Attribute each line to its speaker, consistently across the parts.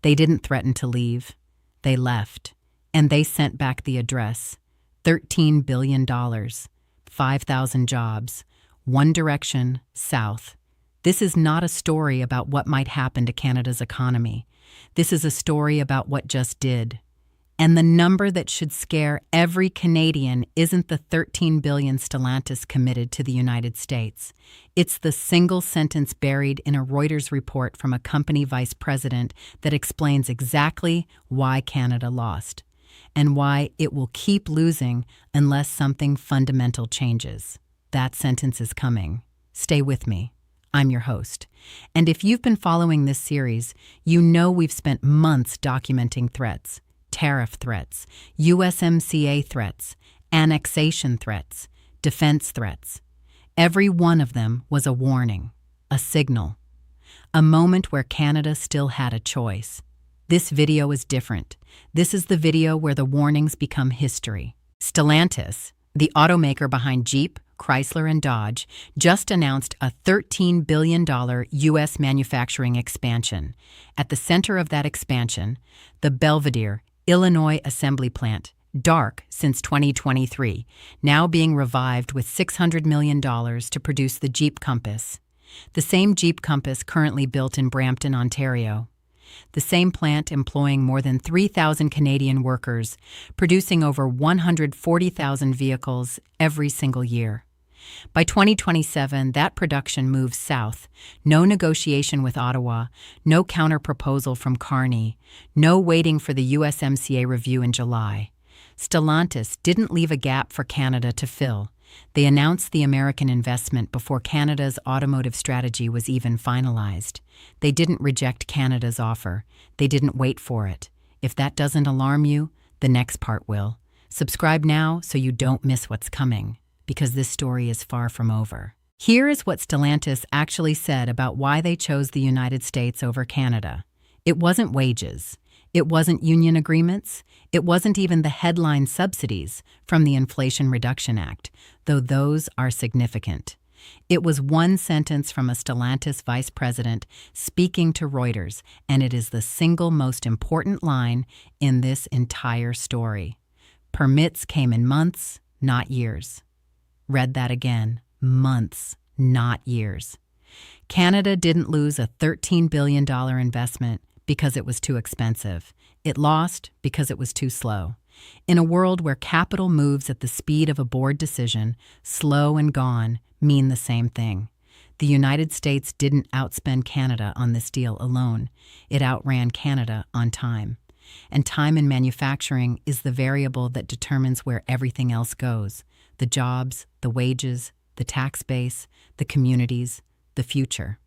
Speaker 1: They didn't threaten to leave. They left. And they sent back the address. $13 billion, 5,000 jobs, one direction, south. This is not a story about what might happen to Canada's economy. This is a story about what just did. And the number that should scare every Canadian isn't the $13 billion Stellantis committed to the United States. It's the single sentence buried in a Reuters report from a company vice president that explains exactly why Canada lost and why it will keep losing unless something fundamental changes. That sentence is coming. Stay with me. I'm your host. And if you've been following this series, you know we've spent months documenting threats. Tariff threats, USMCA threats, annexation threats, defense threats. Every one of them was a warning, a signal, a moment where Canada still had a choice. This video is different. This is the video where the warnings become history. Stellantis, the automaker behind Jeep, Chrysler, and Dodge, just announced a $13 billion U.S. manufacturing expansion. At the center of that expansion, the Belvidere, Illinois assembly plant, dark since 2023, now being revived with $600 million to produce the Jeep Compass. The same Jeep Compass currently built in Brampton, Ontario. The same plant employing more than 3,000 Canadian workers, producing over 140,000 vehicles every single year. By 2027, that production moves south. No negotiation with Ottawa, no counter-proposal from Carney, no waiting for the USMCA review in July. Stellantis didn't leave a gap for Canada to fill. They announced the American investment before Canada's automotive strategy was even finalized. They didn't reject Canada's offer. They didn't wait for it. If that doesn't alarm you, the next part will. Subscribe now so you don't miss what's coming, because this story is far from over. Here is what Stellantis actually said about why they chose the United States over Canada. It wasn't wages. It wasn't union agreements. It wasn't even the headline subsidies from the Inflation Reduction Act, though those are significant. It was one sentence from a Stellantis vice president speaking to Reuters, and it is the single most important line in this entire story. Permits came in months, not years. Read that again. Months, not years. Canada didn't lose a $13 billion investment because it was too expensive. It lost because it was too slow. In a world where capital moves at the speed of a board decision, slow and gone mean the same thing. The United States didn't outspend Canada on this deal alone. It outran Canada on time. And time in manufacturing is the variable that determines where everything else goes. The jobs, the wages, the tax base, the communities, the future.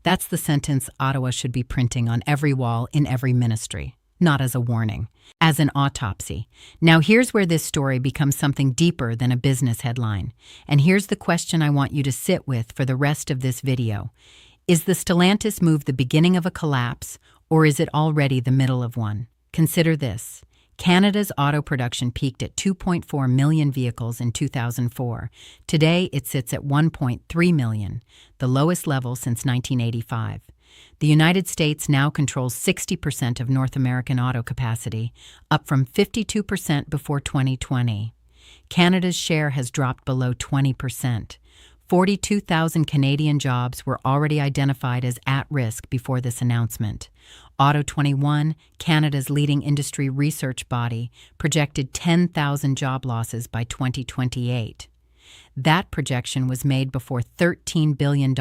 Speaker 1: That's the sentence Ottawa should be printing on every wall in every ministry, not as a warning, as an autopsy. Now here's where this story becomes something deeper than a business headline. And here's the question I want you to sit with for the rest of this video. Is the Stellantis move the beginning of a collapse, or is it already the middle of one? Consider this. Canada's auto production peaked at 2.4 million vehicles in 2004. Today, it sits at 1.3 million, the lowest level since 1985. The United States now controls 60% of North American auto capacity, up from 52% before 2020. Canada's share has dropped below 20%. 42,000 Canadian jobs were already identified as at risk before this announcement. Auto 21, Canada's leading industry research body, projected 10,000 job losses by 2028. That projection was made before $13 billion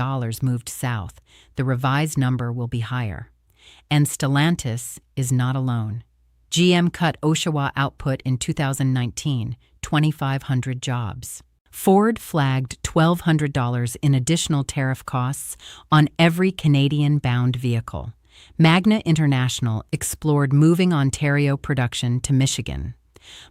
Speaker 1: moved south. The revised number will be higher. And Stellantis is not alone. GM cut Oshawa output in 2019, 2,500 jobs. Ford flagged $1,200 in additional tariff costs on every Canadian-bound vehicle. Magna International explored moving Ontario production to Michigan.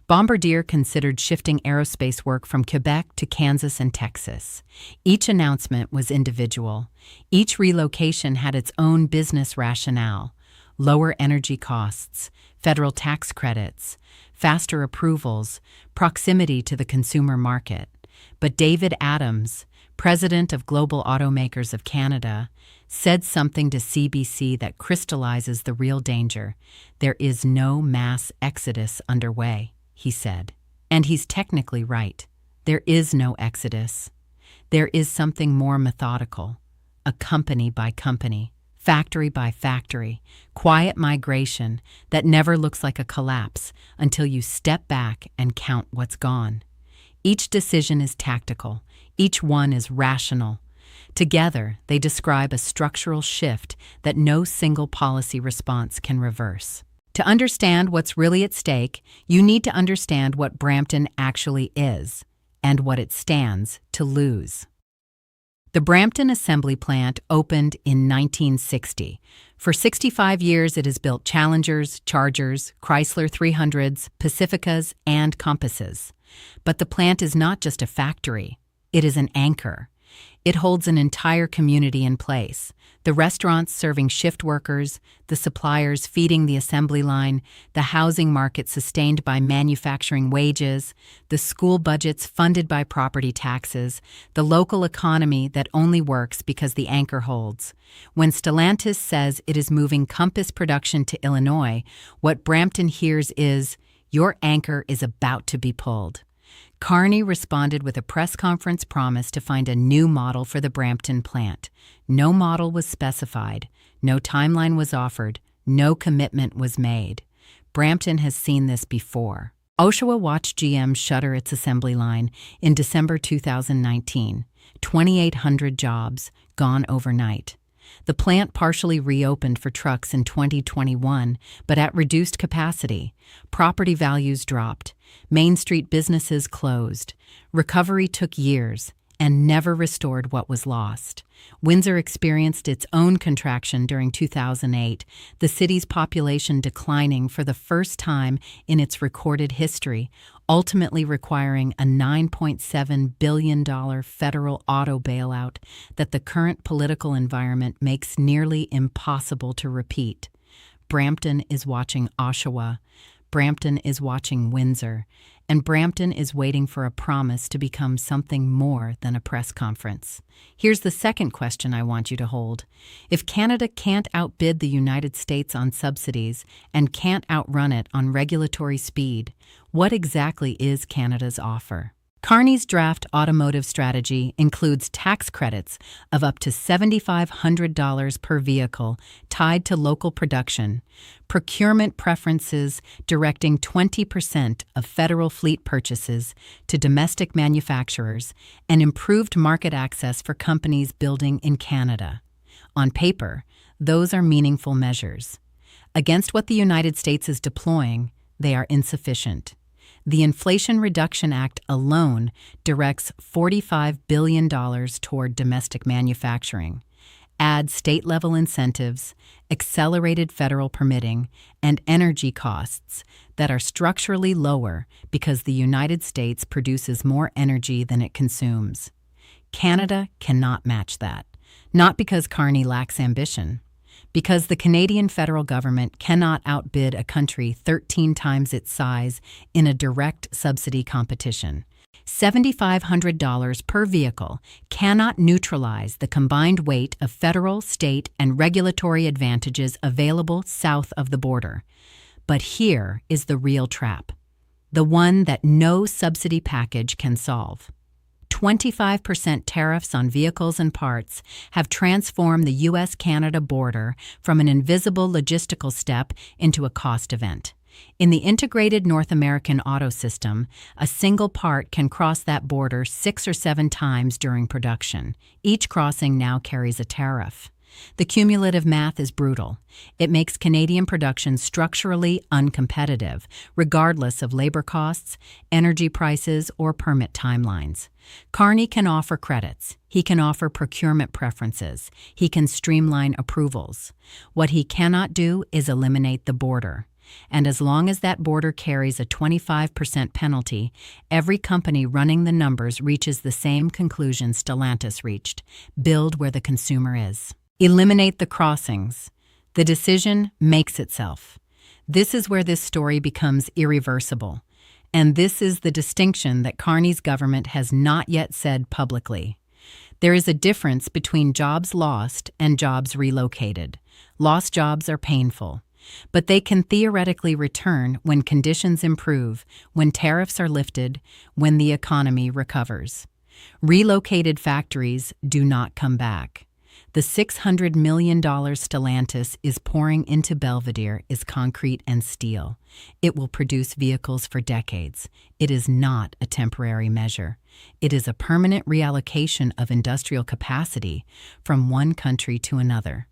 Speaker 1: Bombardier considered shifting aerospace work from Quebec to Kansas and Texas. Each announcement was individual. Each relocation had its own business rationale: lower energy costs, federal tax credits, faster approvals, proximity to the consumer market. But David Adams, president of Global Automakers of Canada, said something to CBC that crystallizes the real danger. "There is no mass exodus underway," he said. And he's technically right. There is no exodus. There is something more methodical, a company by company, factory by factory, quiet migration that never looks like a collapse until you step back and count what's gone. Each decision is tactical. Each one is rational. Together, they describe a structural shift that no single policy response can reverse. To understand what's really at stake, you need to understand what Brampton actually is and what it stands to lose. The Brampton Assembly Plant opened in 1960. For 65 years, it has built Challengers, Chargers, Chrysler 300s, Pacificas, and Compasses. But the plant is not just a factory. It is an anchor. It holds an entire community in place. The restaurants serving shift workers, the suppliers feeding the assembly line, the housing market sustained by manufacturing wages, the school budgets funded by property taxes, the local economy that only works because the anchor holds. When Stellantis says it is moving Compass production to Illinois, what Brampton hears is, "Your anchor is about to be pulled." Carney responded with a press conference promise to find a new model for the Brampton plant. No model was specified, no timeline was offered, no commitment was made. Brampton has seen this before. Oshawa watched GM shutter its assembly line in December 2019. 2,800 jobs gone overnight. The plant partially reopened for trucks in 2021, but at reduced capacity. Property values dropped. Main Street businesses closed. Recovery took years and never restored what was lost. Windsor experienced its own contraction during 2008, the city's population declining for the first time in its recorded history, ultimately requiring a $9.7 billion federal auto bailout that the current political environment makes nearly impossible to repeat. Brampton is watching Oshawa. Brampton is watching Windsor. And Brampton is waiting for a promise to become something more than a press conference. Here's the second question I want you to hold. If Canada can't outbid the United States on subsidies and can't outrun it on regulatory speed, what exactly is Canada's offer? Carney's draft automotive strategy includes tax credits of up to $7,500 per vehicle tied to local production, procurement preferences directing 20% of federal fleet purchases to domestic manufacturers, and improved market access for companies building in Canada. On paper, those are meaningful measures. Against what the United States is deploying, they are insufficient. The Inflation Reduction Act alone directs $45 billion toward domestic manufacturing. Add state-level incentives, accelerated federal permitting, and energy costs that are structurally lower because the United States produces more energy than it consumes. Canada cannot match that, not because Carney lacks ambition, because the Canadian federal government cannot outbid a country 13 times its size in a direct subsidy competition. $7,500 per vehicle cannot neutralize the combined weight of federal, state, and regulatory advantages available south of the border. But here is the real trap, the one that no subsidy package can solve. 25% tariffs on vehicles and parts have transformed the U.S.-Canada border from an invisible logistical step into a cost event. In the integrated North American auto system, a single part can cross that border 6 or 7 times during production. Each crossing now carries a tariff. The cumulative math is brutal. It makes Canadian production structurally uncompetitive, regardless of labor costs, energy prices, or permit timelines. Carney can offer credits. He can offer procurement preferences. He can streamline approvals. What he cannot do is eliminate the border. And as long as that border carries a 25% penalty, every company running the numbers reaches the same conclusion Stellantis reached: build where the consumer is. Eliminate the crossings. The decision makes itself. This is where this story becomes irreversible. And this is the distinction that Carney's government has not yet said publicly. There is a difference between jobs lost and jobs relocated. Lost jobs are painful, but they can theoretically return when conditions improve, when tariffs are lifted, when the economy recovers. Relocated factories do not come back. The $600 million Stellantis is pouring into Belvidere is concrete and steel. It will produce vehicles for decades. It is not a temporary measure. It is a permanent reallocation of industrial capacity from one country to another.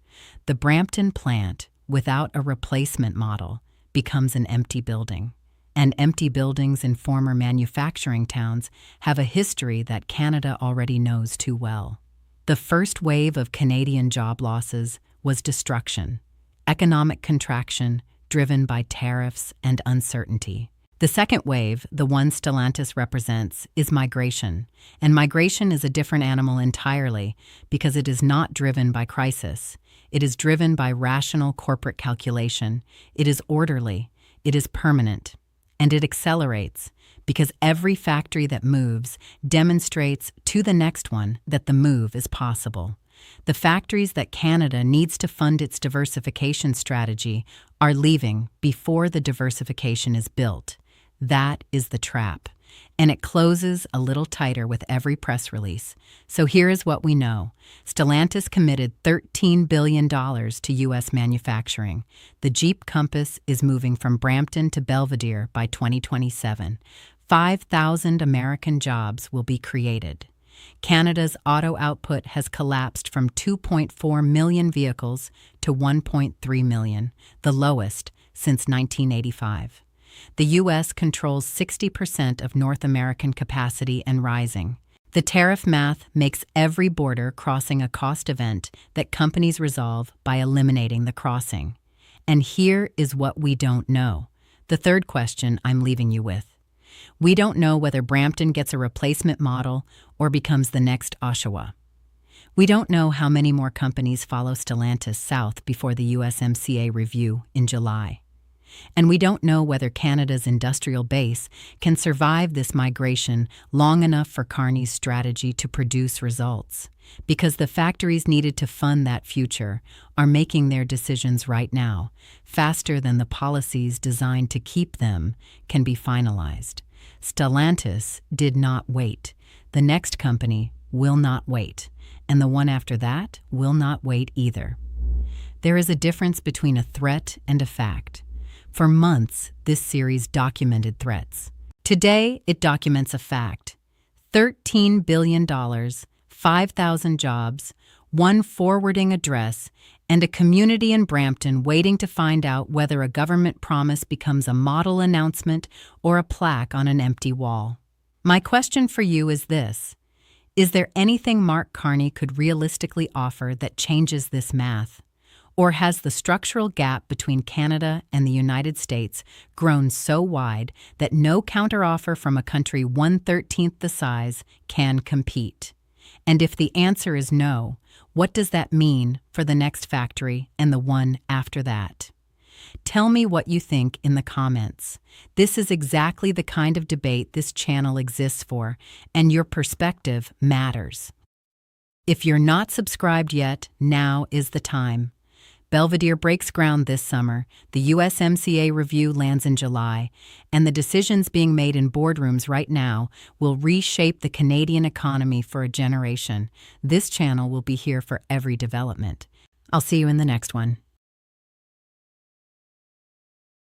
Speaker 1: The Brampton plant, without a replacement model, becomes an empty building. And empty buildings in former manufacturing towns have a history that Canada already knows too well. The first wave of Canadian job losses was destruction, economic contraction driven by tariffs and uncertainty. The second wave, the one Stellantis represents, is migration. And migration is a different animal entirely because it is not driven by crisis. It is driven by rational corporate calculation. It is orderly. It is permanent. And it accelerates because every factory that moves demonstrates to the next one that the move is possible. The factories that Canada needs to fund its diversification strategy are leaving before the diversification is built. That is the trap. And it closes a little tighter with every press release. So here is what we know. Stellantis committed $13 billion to U.S. manufacturing. The Jeep Compass is moving from Brampton to Belvidere by 2027. 5,000 American jobs will be created. Canada's auto output has collapsed from 2.4 million vehicles to 1.3 million, the lowest since 1985. The U.S. controls 60% of North American capacity and rising. The tariff math makes every border crossing a cost event that companies resolve by eliminating the crossing. And here is what we don't know. The third question I'm leaving you with. We don't know whether Brampton gets a replacement model or becomes the next Oshawa. We don't know how many more companies follow Stellantis south before the USMCA review in July. And we don't know whether Canada's industrial base can survive this migration long enough for Carney's strategy to produce results, because the factories needed to fund that future are making their decisions right now, faster than the policies designed to keep them can be finalized. Stellantis did not wait. The next company will not wait, and the one after that will not wait either. There is a difference between a threat and a fact. For months, this series documented threats. Today, it documents a fact. $13 billion, 5,000 jobs, one forwarding address, and a community in Brampton waiting to find out whether a government promise becomes a model announcement or a plaque on an empty wall. My question for you is this. Is there anything Mark Carney could realistically offer that changes this math? Or has the structural gap between Canada and the United States grown so wide that no counteroffer from a country 1/13 the size can compete? And if the answer is no, what does that mean for the next factory and the one after that? Tell me what you think in the comments. This is exactly the kind of debate this channel exists for, and your perspective matters. If you're not subscribed yet, now is the time. Belvidere breaks ground this summer, the USMCA review lands in July, and the decisions being made in boardrooms right now will reshape the Canadian economy for a generation. This channel will be here for every development. I'll see you in the next one.